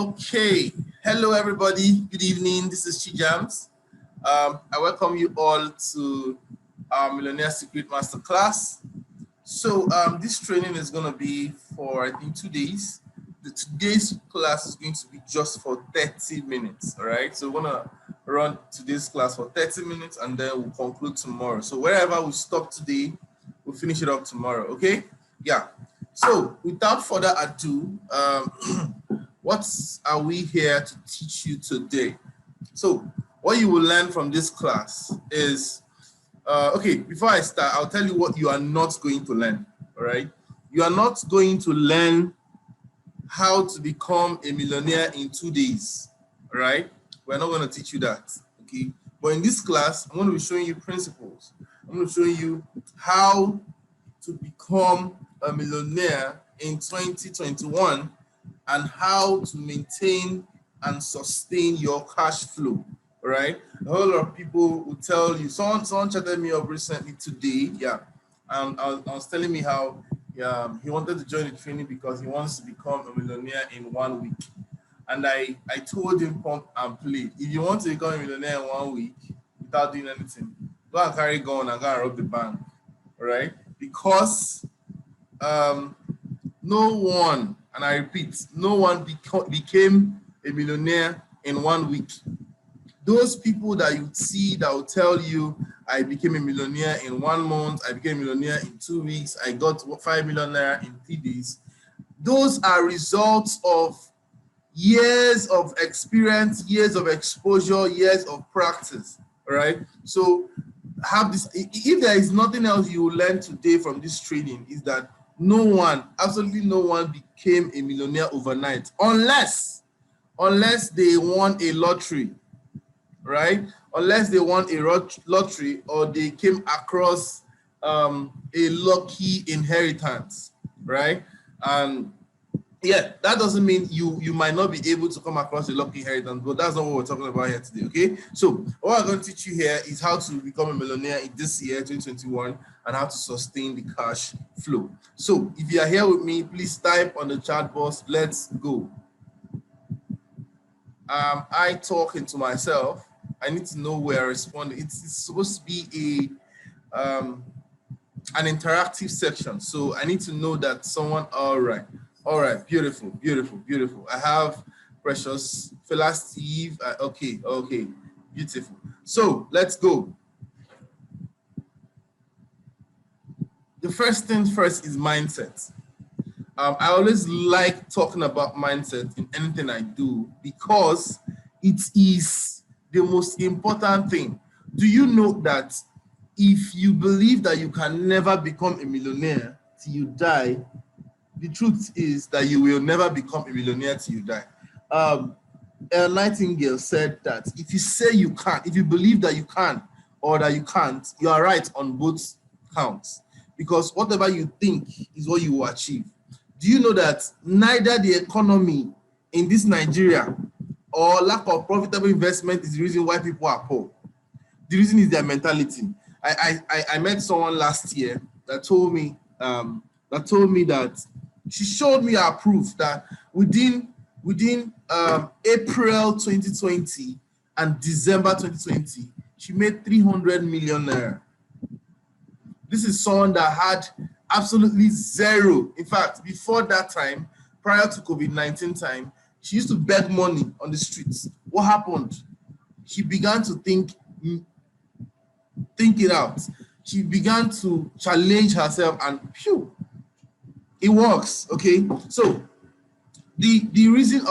Okay, hello everybody. Good evening. This is Chijamz. I welcome you all to our Millionaire Secret Masterclass. So this training is going to be for, I think, 2 days. Today's class is going to be just for 30 minutes, all right? So we're going to run today's class for 30 minutes and then we'll conclude tomorrow. So wherever we stop today, we'll finish it up tomorrow, okay? Yeah. So without further ado, what are we here to teach you today? So what you will learn from this class is, okay, before I start, I'll tell you what you are not going to learn, all right? You are not going to learn how to become a millionaire in 2 days, all right? We're not going to teach you that, okay? But in this class, I'm going to be showing you principles. I'm going to show you how to become a millionaire in 2021 and how to maintain and sustain your cash flow, all right? A whole lot of people will tell you, someone chatted me up recently today, yeah, I was telling me how he wanted to join the training because he wants to become a millionaire in 1 week. And I told him, pump and play. If you want to become a millionaire in 1 week without doing anything, go and carry gun and go and rob the bank, all right? Because no one, and I repeat, no one became a millionaire in 1 week. Those people that you see that will tell you, I became a millionaire in 1 month, I became a millionaire in 2 weeks, I got 5 million naira in 3 days. Those are results of years of experience, years of exposure, years of practice, all right? So have this, if there is nothing else you will learn today from this training, is that no one, absolutely no one became a millionaire overnight, unless they won a lottery, right? Unless they won a lottery or they came across a lucky inheritance, right? And yeah, that doesn't mean you might not be able to come across a lucky inheritance, but that's not what we're talking about here today, okay? So what I'm going to teach you here is how to become a millionaire in this year, 2021, and how to sustain the cash flow. So if you are here with me, please type on the chat box, let's go. I talking to myself. I need to know where I respond. It's supposed to be an interactive section. So I need to know that someone, all right, beautiful, beautiful, beautiful. I have Precious, Fela Steve, okay, beautiful. So let's go. The first thing first is mindset. I always like talking about mindset in anything I do because it is the most important thing. Do you know that if you believe that you can never become a millionaire till you die, the truth is that you will never become a millionaire till you die. Nightingale said that if you say you can't, if you believe that you can or that you can't, you are right on both counts, because whatever you think is what you will achieve. Do you know that neither the economy in this Nigeria or lack of profitable investment is the reason why people are poor? The reason is their mentality. I met someone last year that told me that she showed me her proof that within April 2020 and December 2020, she made 300 million naira. This is someone that had absolutely zero. In fact, before that time, prior to COVID-19 time, she used to beg money on the streets. What happened? She began to think it out. She began to challenge herself, and phew, it works. Okay, so the reason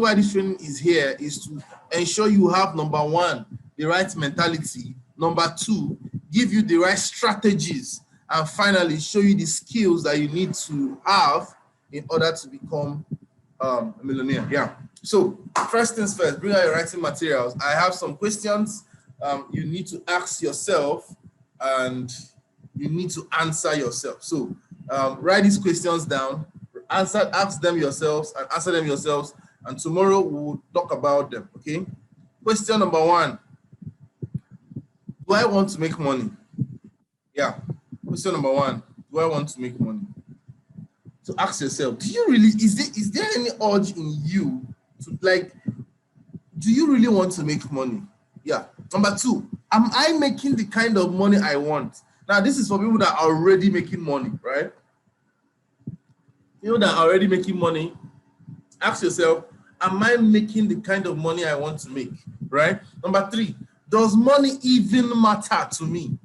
why this training is here is to ensure you have, number one, the right mentality, number two, give you the right strategies, and finally show you the skills that you need to have in order to become a millionaire. Yeah. So first things first, bring out your writing materials. I have some questions you need to ask yourself and you need to answer yourself. So write these questions down, ask them yourselves and answer them yourselves, and tomorrow we'll talk about them, okay? Question number one, do I want to make money? Yeah, question number one, do I want to make money? So ask yourself, do you really, is there any urge in you Like, do you really want to make money? Yeah. Number two, am I making the kind of money I want? Now, this is for people that are already making money, right? People that are already making money, ask yourself, am I making the kind of money I want to make, right? Number three, does money even matter to me?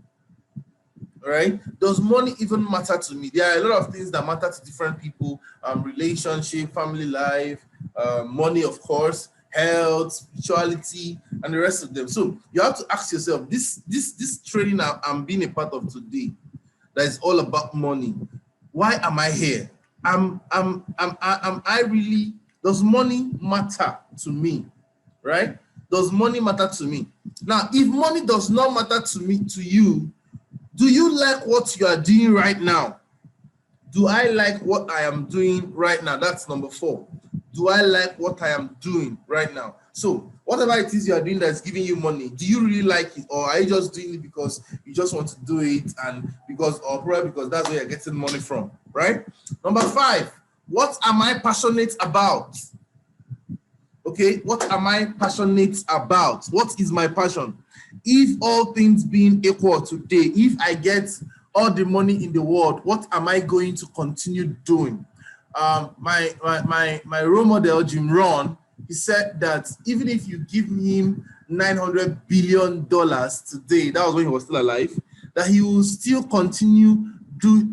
Right? Does money even matter to me? There are a lot of things that matter to different people, relationship, family life, money, of course, health, spirituality, and the rest of them. So you have to ask yourself, this training I'm being a part of today, that is all about money. Why am I here? Am I really, does money matter to me? Right? Does money matter to me? Now, if money does not matter to me, to you, do you like what you are doing right now? Do I like what I am doing right now? That's number four. Do I like what I am doing right now? So whatever it is you are doing that's giving you money, do you really like it, or are you just doing it because you just want to do it and because, or probably because that's where you're getting money from, right? Number five, what am I passionate about? Okay, what am I passionate about? What is my passion? If all things being equal today, if I get all the money in the world, what am I going to continue doing? My role model, Jim Rohn, he said that even if you give him $900 billion today, that was when he was still alive, that he will still continue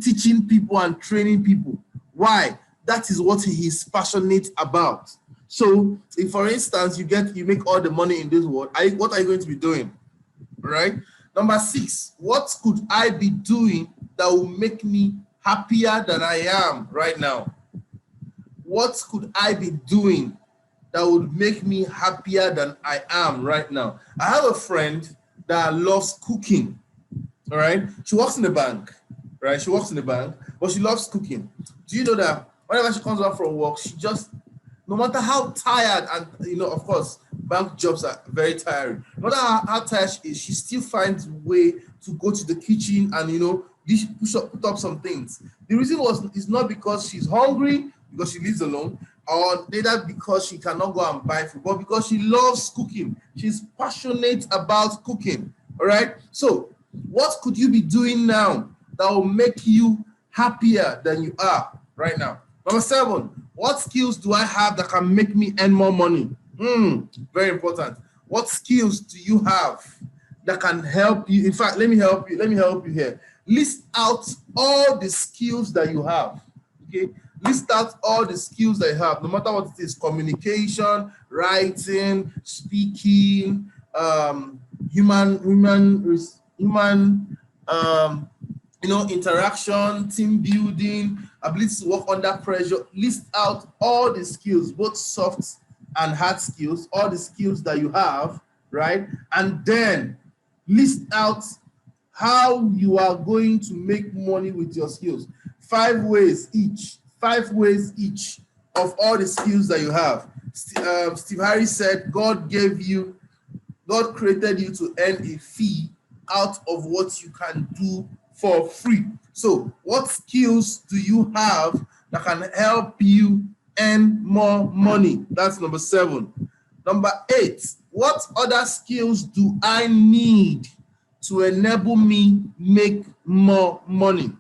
teaching people and training people. Why? That is what he is passionate about. So if, for instance, you make all the money in this world, what are you going to be doing? Right? Number six, what could I be doing that will make me happier than I am right now? What could I be doing that would make me happier than I am right now? I have a friend that loves cooking. All right. She works in the bank, right? She works in the bank, but she loves cooking. Do you know that whenever she comes back from work, she just, no matter how tired, and of course, bank jobs are very tiring. No matter how tired she is, she still finds a way to go to the kitchen and put up some things. The reason is not because she's hungry, because she lives alone, or neither because she cannot go and buy food, but because she loves cooking. She's passionate about cooking. All right. So, what could you be doing now that will make you happier than you are right now? Number seven, what skills do I have that can make me earn more money? Very important. What skills do you have that can help you? In fact, let me help you here. List out all the skills that you have. Okay? List out all the skills that you have, no matter what it is: communication, writing, speaking, interaction, team building, ability to work under pressure. List out all the skills, both soft and hard skills, all the skills that you have, right? And then list out how you are going to make money with your skills. 5 ways each of all the skills that you have. Steve Harris said, God created you to earn a fee out of what you can do for free. So what skills do you have that can help you earn more money? That's number 7. Number 8, what other skills do I need to enable me make more money?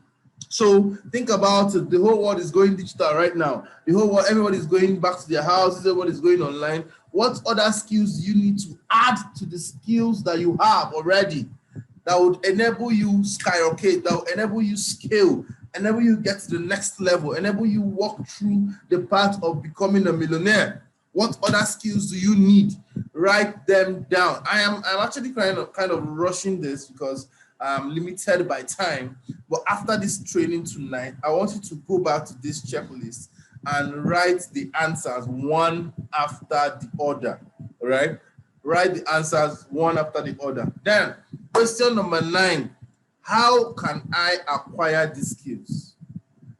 So think about it. The whole world is going digital right now. The whole world, everybody is going back to their houses, everybody is going online. What other skills do you need to add to the skills that you have already that would enable you skyrocket, that would enable you scale, enable you get to the next level, enable you walk through the path of becoming a millionaire? What other skills do you need? Write them down. I'm actually kind of rushing this because I'm limited by time. But after this training tonight, I want you to go back to this checklist and write the answers one after the other. All right? Write the answers one after the other. Then, question number 9. How can I acquire these skills?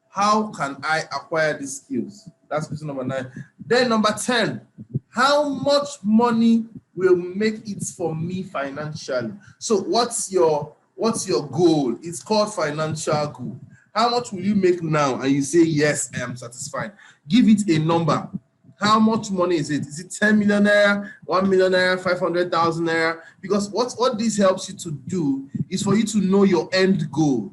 How can I acquire these skills? That's question number 9. Then number 10, how much money will make it for me financially? So what's your goal? It's called financial goal. How much will you make now? And you say, yes, I am satisfied. Give it a number. How much money is it? Is it 10 million naira, 1 million naira, 500,000 naira? Because what this helps you to do is for you to know your end goal.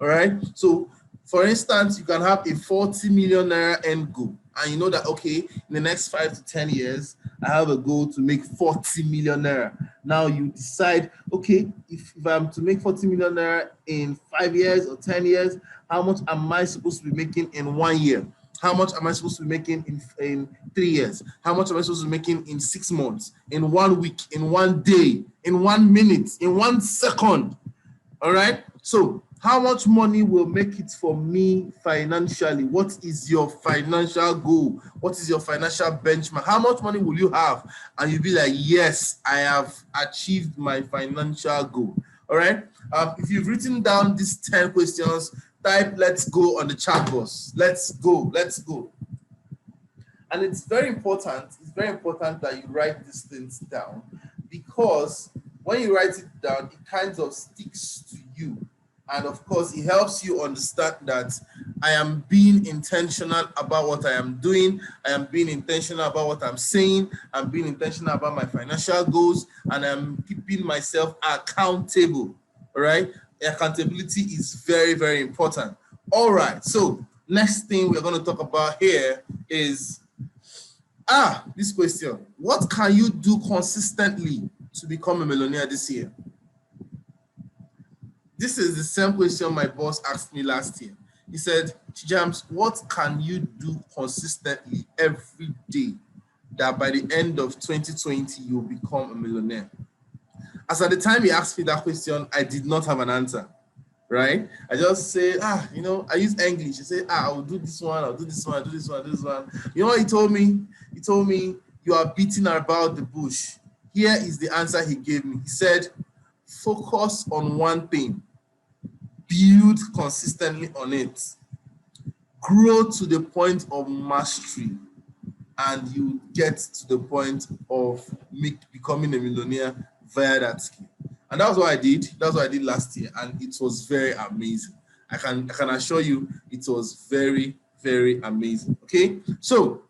All right. So, for instance, you can have a 40 million naira end goal, and you know that, okay, in the next 5 to 10 years, I have a goal to make 40 million naira. Now you decide, okay, if I'm to make 40 million naira in 5 years or 10 years, how much am I supposed to be making in 1 year? How much am I supposed to be making in 3 years? How much am I supposed to be making in 6 months, in 1 week, in 1 day, in 1 minute, in 1 second? All right. So how much money will make it for me financially? What is your financial goal? What is your financial benchmark? How much money will you have? And you'll be like, yes, I have achieved my financial goal. All right. If you've written down these 10 questions, type "let's go" on the chat box. Let's go. Let's go. And it's very important. It's very important that you write these things down, because when you write it down, it kind of sticks to you. And of course, it helps you understand that I am being intentional about what I am doing. I am being intentional about what I'm saying. I'm being intentional about my financial goals, and I'm keeping myself accountable. All right. Accountability is very, very important. All right. So next thing we're going to talk about here is this question. What can you do consistently to become a millionaire this year? This is the same question my boss asked me last year. He said, Chijamz, what can you do consistently every day that by the end of 2020, you'll become a millionaire? As at the time he asked me that question, I did not have an answer, right? I just said, I use English. I say, I'll do this one, I'll do this one, I'll do this one, I'll do this one. You know what he told me? He told me, you are beating about the bush. Here is the answer he gave me. He said, focus on one thing. Build consistently on it. Grow to the point of mastery, and you get to the point of becoming a millionaire via that skill. And that's what I did. That's what I did last year, and it was very amazing. I can assure you, it was very, very amazing. Okay, so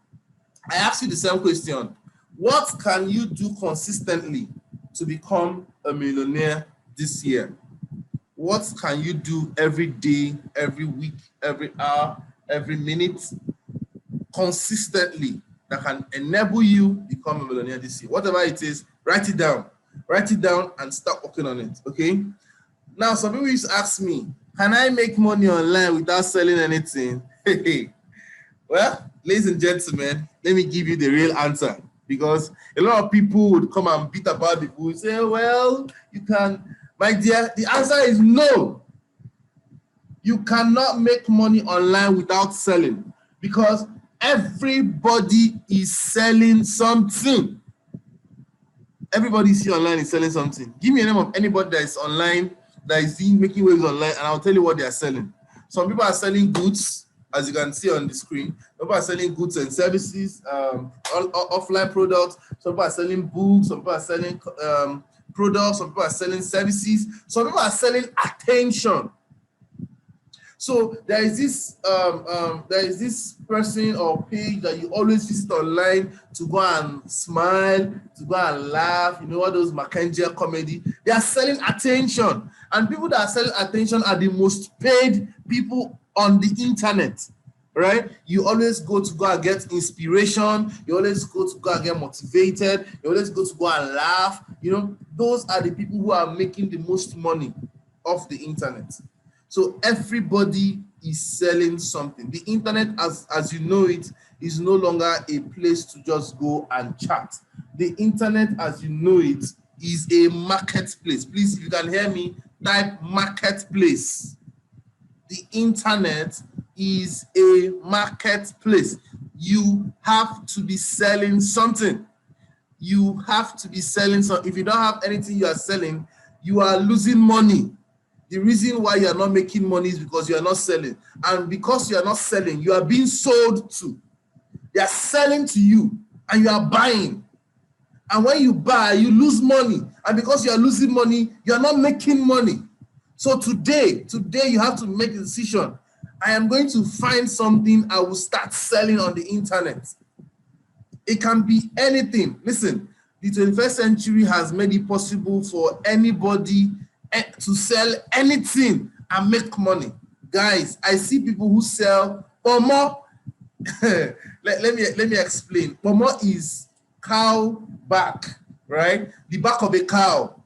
I asked you the same question. What can you do consistently to become a millionaire this year? What can you do every day, every week, every hour, every minute, consistently, that can enable you become a millionaire this year? Whatever it is, write it down. Write it down and start working on it, okay? Now, some people used to ask me, can I make money online without selling anything? Well, ladies and gentlemen, let me give you the real answer, because a lot of people would come and beat about the bush, say, well, you can. My dear, the answer is no. You cannot make money online without selling, because everybody is selling something. Everybody you see online is selling something. Give me a name of anybody that is online, that is making waves online, and I'll tell you what they are selling. Some people are selling goods, as you can see on the screen. Some people are selling goods and services, offline products. Some people are selling books. Some people are selling products. Some people are selling services. Some people are selling attention. So there is this person or page that you always visit online to go and smile, to go and laugh. You know, all those Mackenzie comedy. They are selling attention, and people that are selling attention are the most paid people on the internet. Right? You always go and get inspiration. You always go and get motivated. You always go and laugh. You know, those are the people who are making the most money off the internet. So everybody is selling something. The internet, as you know it, is no longer a place to just go and chat. The internet, as you know it, is a marketplace. Please, if you can hear me, type marketplace. The internet is a marketplace. You have to be selling something. You have to be selling something. If you don't have anything you are selling, you are losing money. The reason why you are not making money is because you are not selling. And because you are not selling, you are being sold to. They are selling to you and you are buying. And when you buy, you lose money. And because you are losing money, you are not making money. So today you have to make a decision. I am going to find something I will start selling on the internet. It can be anything. Listen, the 21st century has made it possible for anybody to sell anything and make money. Guys, I see people who sell pomo. let me explain. Pomo is cow back, right? The back of a cow.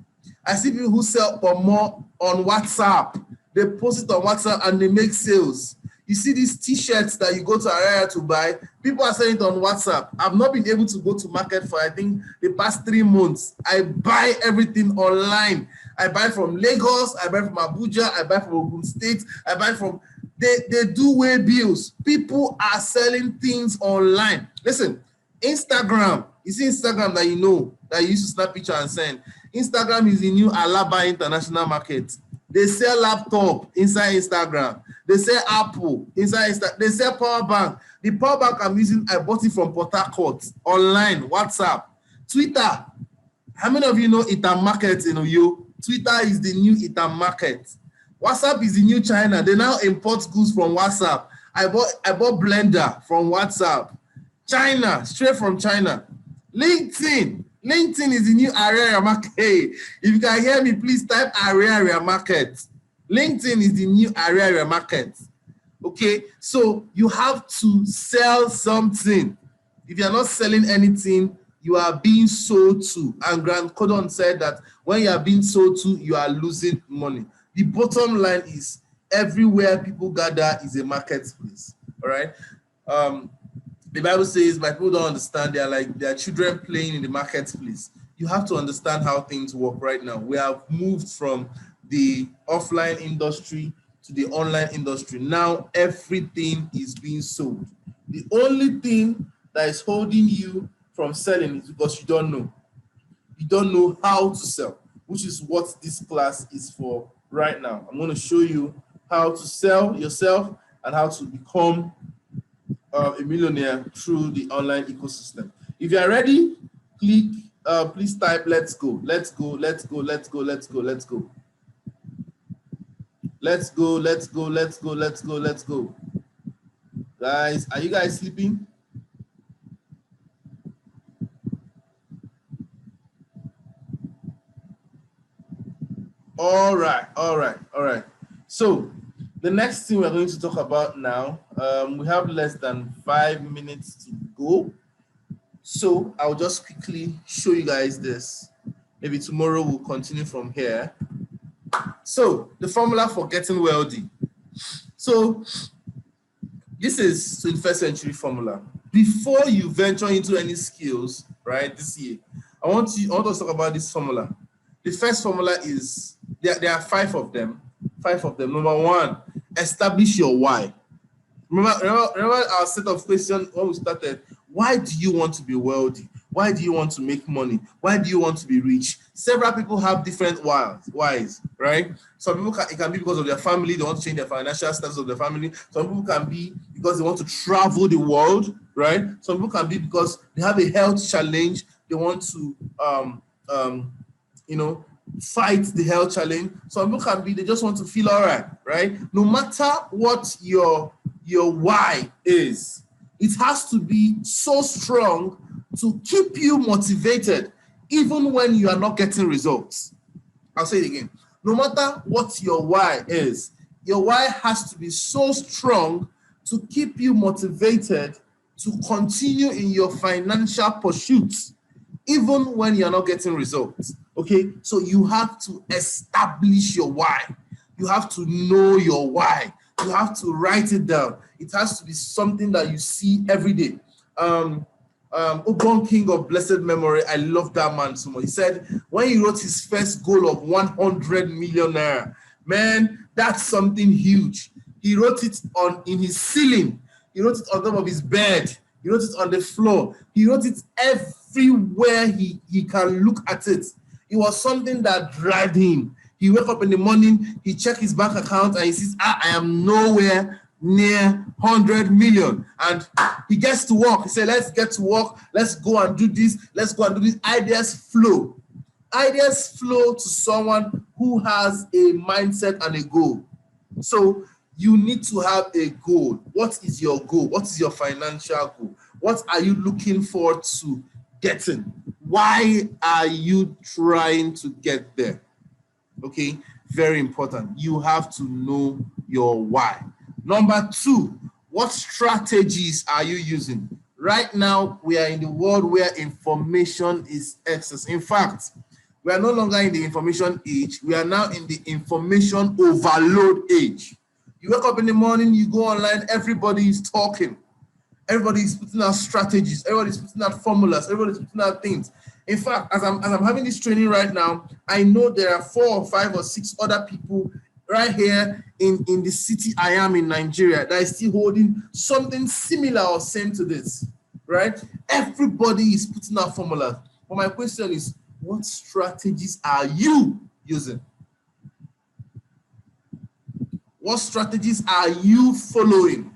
I see people who sell pomo on WhatsApp. They post it on WhatsApp and they make sales. You see these t-shirts that you go to area to buy, people are selling it on WhatsApp. I've not been able to go to market for, I think, the past 3 months. I buy everything online. I buy from Lagos, I buy from Abuja, I buy from Ogun State, I buy from, they do way bills. People are selling things online. Listen, Instagram, you see Instagram that you know, that you used to snap picture and send. Instagram is the new Alaba International Market. They sell laptop inside Instagram. They sell Apple inside Instagram. They sell power bank. The power bank I'm using, I bought it from Port Harcourt, online, WhatsApp, Twitter. How many of you know Itam Market in Oyo? Twitter is the new Itam Market. WhatsApp is the new China. They now import goods from WhatsApp. I bought blender from WhatsApp. China, straight from China. LinkedIn is the new area market. Hey, if you can hear me, please type area market. LinkedIn is the new area market. Okay, so you have to sell something. If you're not selling anything, you are being sold to. And Grant Cardone said that when you are being sold to, you are losing money. The bottom line is everywhere people gather is a marketplace. All right. The Bible says, but people don't understand. They are children playing in the marketplace. You have to understand how things work right now. We have moved from the offline industry to the online industry. Now everything is being sold. The only thing that is holding you from selling is because you don't know. You don't know how to sell, which is what this class is for right now. I'm going to show you how to sell yourself and how to become a millionaire through the online ecosystem. If you are ready, click, please type, let's go, let's go, let's go, let's go, let's go, let's go. Let's go, let's go, let's go, let's go, let's go. Guys, are you guys sleeping? All right. So the next thing we're going to talk about now, we have less than 5 minutes to go. So I'll just quickly show you guys this. Maybe tomorrow we'll continue from here. So the formula for getting wealthy. So this is 21st century formula. Before you venture into any skills, right, this year, I want us to talk about this formula. The first formula is, there are 5 of them. 5 of them. Number 1, establish your why. Remember our set of questions when we started. Why do you want to be wealthy? Why do you want to make money? Why do you want to be rich? Several people have different whys, right? Some people it can be because of their family. They want to change their financial status of their family. Some people can be because they want to travel the world, right? Some people can be because they have a health challenge. They want to, fight the health challenge. Some people can be, they just want to feel all right? No matter what your why is, it has to be so strong to keep you motivated even when you are not getting results. I'll say it again. No matter what your why is, your why has to be so strong to keep you motivated to continue in your financial pursuits even when you're not getting results. Okay, so you have to establish your why. You have to know your why. You have to write it down. It has to be something that you see every day. Obon King of blessed memory, I love that man so much. He said when he wrote his first goal of 100 millionaire, man, that's something huge. He wrote it in his ceiling. He wrote it on top of his bed. He wrote it on the floor. He wrote it everywhere he can look at it. It was something that dragged him. He wake up in the morning, he check his bank account and he says, I am nowhere near 100 million. And he gets to work. He said, let's get to work. Let's go and do this. Let's go and do this. Ideas flow. Ideas flow to someone who has a mindset and a goal. So you need to have a goal. What is your goal? What is your financial goal? What are you looking forward to getting? Why are you trying to get there? Okay, very important. You have to know your why. Number two, what strategies are you using? Right now, we are in the world where information is excess. In fact, we are no longer in the information age. We are now in the information overload age. You wake up in the morning, you go online, everybody is talking. Everybody's putting out strategies. Everybody's putting out formulas. Everybody's putting out things. In fact, as I'm having this training right now, I know there are 4 or 5 or 6 other people right here in the city I am in Nigeria that is still holding something similar or same to this, right? Everybody is putting out formulas. But my question is, what strategies are you using? What strategies are you following?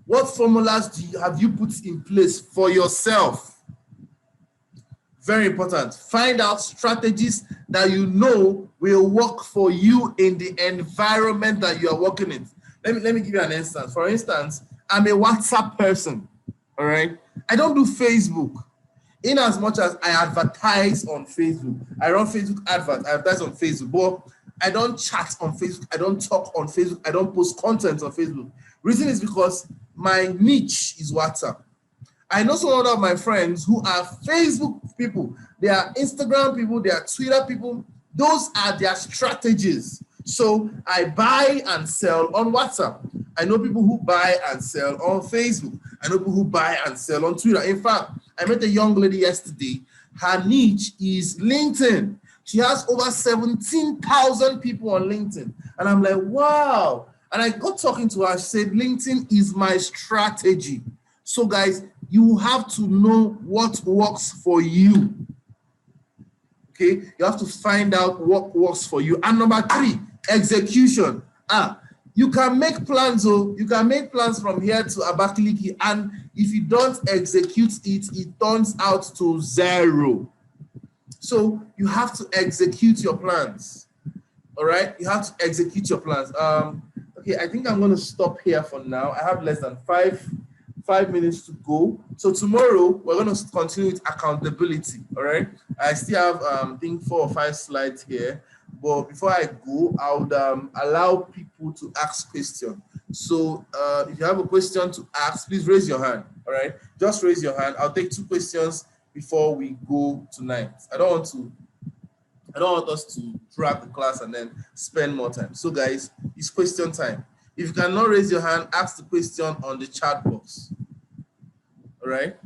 What formulas have you put in place for yourself? Very important. Find out strategies that you know will work for you in the environment that you are working in. Let me give you an instance. For instance, I'm a WhatsApp person, all right? I don't do Facebook. In as much as I advertise on Facebook, I run Facebook adverts, I advertise on Facebook, but I don't chat on Facebook, I don't talk on Facebook, I don't post content on Facebook. Reason is because my niche is WhatsApp. I know some of my friends who are Facebook people, they are Instagram people, they are Twitter people. Those are their strategies. So I buy and sell on WhatsApp. I know people who buy and sell on Facebook. I know people who buy and sell on Twitter. In fact, I met a young lady yesterday. Her niche is LinkedIn. She has over 17,000 people on LinkedIn. And I'm like, wow. And I got talking to her. She said, LinkedIn is my strategy. So guys, you have to know what works for you. Okay, you have to find out what works for you. And number 3, execution. You can make plans, you can make plans from here to Abakaliki, and if you don't execute it, it turns out to 0. So you have to execute your plans. All right, you have to execute your plans. Okay, I think I'm going to stop here for now. I have less than five minutes to go. So tomorrow we're going to continue with accountability. All right, I still have I think 4 or 5 slides here, but before I go, I would allow people to ask questions. So if you have a question to ask, please raise your hand. All right, just raise your hand. I'll take 2 questions before we go tonight. I don't want us to drag the class and then spend more time. So guys, it's question time. If you cannot raise your hand, ask the question on the chat box. All right.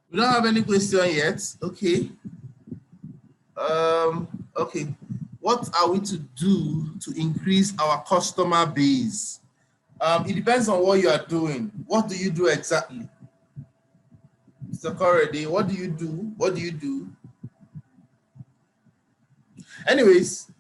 We don't have any question yet. Okay. Okay. What are we to do to increase our customer base? It depends on what you are doing. What do you do exactly? Mr. Corredy, what do you do? What do you do? Anyways,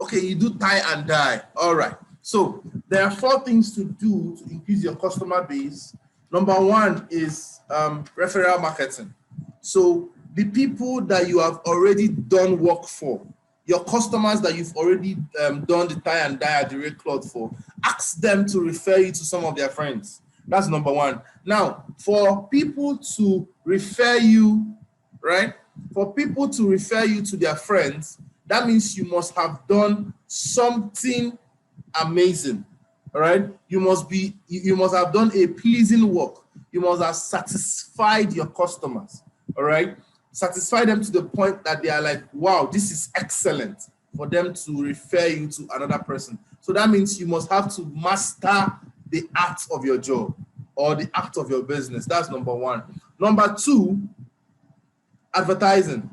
okay, you do tie and dye. All right. So there are 4 things to do to increase your customer base. Number 1 is referral marketing. So the people that you have already done work for, your customers that you've already done the tie and dye at the red cloth for, ask them to refer you to some of their friends. That's number 1. Now, for people to refer you, right? For people to refer you to their friends, that means you must have done something amazing. All right, you must have done a pleasing work. You must have satisfied your customers. All right, satisfy them to the point that they are like, wow, this is excellent, for them to refer you to another person. So that means you must have to master the art of your job or the art of your business. That's number 1. Number 2, advertising.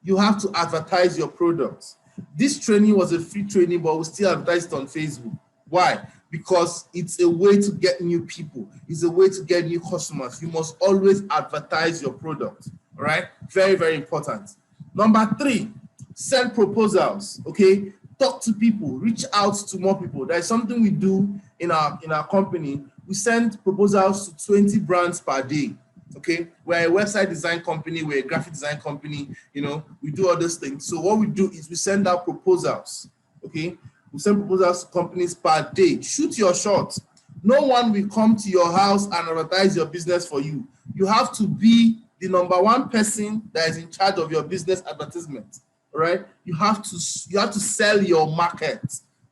You have to advertise your products. This training was a free training, but we still advertise it on Facebook. Why? because it's a way to get new people. It's a way to get new customers. You must always advertise your product, all right? Very, very important. Number 3, send proposals, okay? Talk to people, reach out to more people. There's something we do in our company. We send proposals to 20 brands per day, okay? We're a website design company, we're a graphic design company, you know, we do all those things. So what we do is we send out proposals, okay? We send proposals to companies per day. Shoot your shot. No one will come to your house and advertise your business for you. You have to be the number 1 person that is in charge of your business advertisement, all right? You have to sell your market,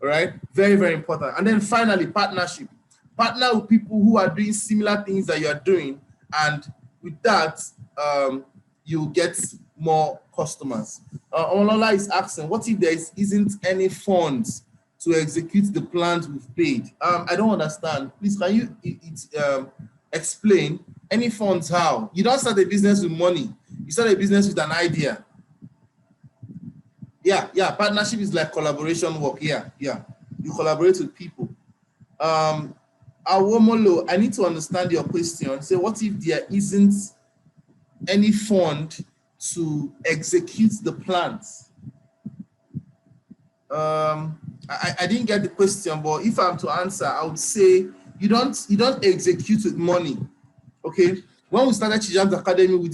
all right? Very, very important. And then finally, partnership. Partner with people who are doing similar things that you are doing, and with that, you get more customers. Omolola is asking, what if there isn't any funds to execute the plans we've paid? I don't understand. Please, can you explain? Any funds how? You don't start a business with money. You start a business with an idea. Yeah. Partnership is like collaboration work. Yeah. You collaborate with people. Awomolo, I need to understand your question. Say, what if there isn't any fund to execute the plans? I didn't get the question, but if I'm to answer, I would say you don't execute with money. Okay. When we started Chijamz Academy, we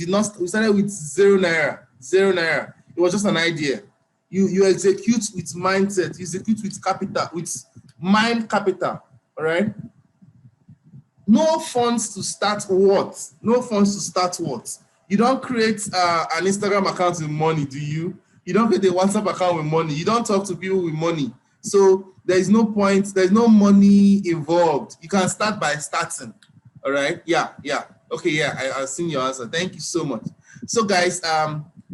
started with 0 naira. 0 naira. It was just an idea. You execute with mindset, you execute with capital, with mind capital. All right. No funds to start what? No funds to start what? You don't create an Instagram account with money, do you? You don't create a WhatsApp account with money. You don't talk to people with money. So there is no point, there's no money involved. You can start by starting. All right. Yeah. Okay. Yeah. I've seen your answer. Thank you so much. So guys,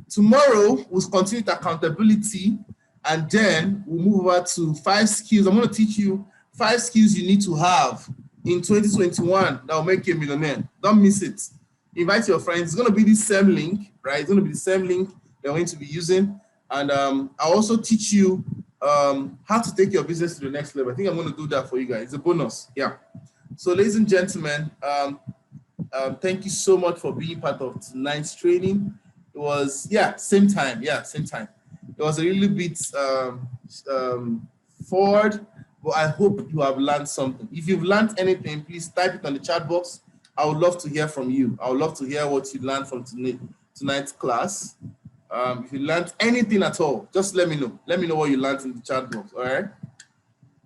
tomorrow we'll continue with accountability, and then we'll move over to 5 skills. I'm going to teach you 5 skills you need to have in 2021 that will make you a millionaire. Don't miss it. Invite your friends. It's going to be the same link, right? It's going to be the same link they're going to be using. And I'll also teach you how to take your business to the next level. I think I'm going to do that for you guys. It's a bonus. Yeah. So ladies and gentlemen, thank you so much for being part of tonight's training. It was, same time. It was a little bit forward, but I hope you have learned something. If you've learned anything, please type it on the chat box. I would love to hear from you. I would love to hear what you learned from tonight's class. If you learned anything at all, just let me know. Let me know what you learned in the chat box, all right?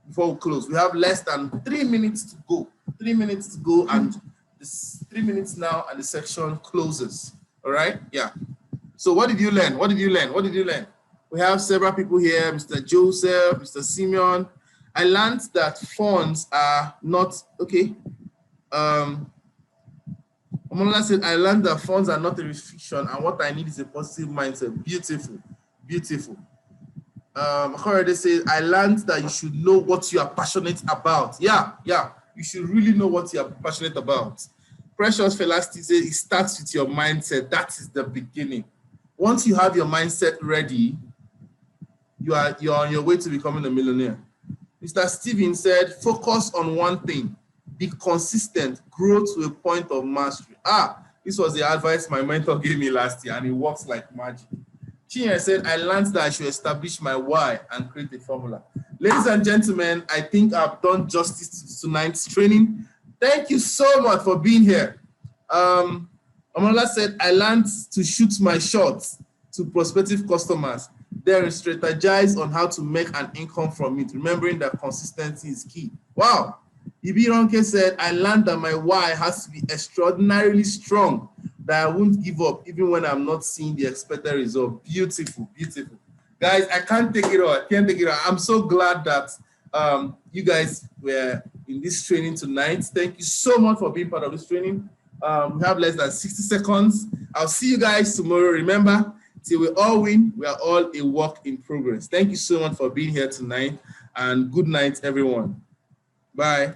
Before we close, we have less than 3 minutes to go. 3 minutes to go, and this 3 minutes now, and the section closes, all right? Yeah. So what did you learn? What did you learn? We have several people here, Mr. Joseph, Mr. Simeon. I learned that funds are not, okay. Omola said, I learned that funds are not a restriction, and what I need is a positive mindset. Beautiful. Korede says, I learned that you should know what you are passionate about. Yeah. You should really know what you are passionate about. Precious Felicity says, it starts with your mindset. That is the beginning. Once you have your mindset ready, you're on your way to becoming a millionaire. Mr. Steven said, focus on one thing. Be consistent, grow to a point of mastery. This was the advice my mentor gave me last year, and it works like magic. Chinya said, I learned that I should establish my why and create a formula. Ladies and gentlemen, I think I've done justice to tonight's training. Thank you so much for being here. Amola said, I learned to shoot my shots to prospective customers, then strategize on how to make an income from it, remembering that consistency is key. Wow. Ibironke said, I learned that my why has to be extraordinarily strong, that I won't give up even when I'm not seeing the expected result. Beautiful. Guys, I can't take it all. I'm so glad that you guys were in this training tonight. Thank you so much for being part of this training. We have less than 60 seconds. I'll see you guys tomorrow. Remember, till we all win, we are all a work in progress. Thank you so much for being here tonight, and good night, everyone. Bye.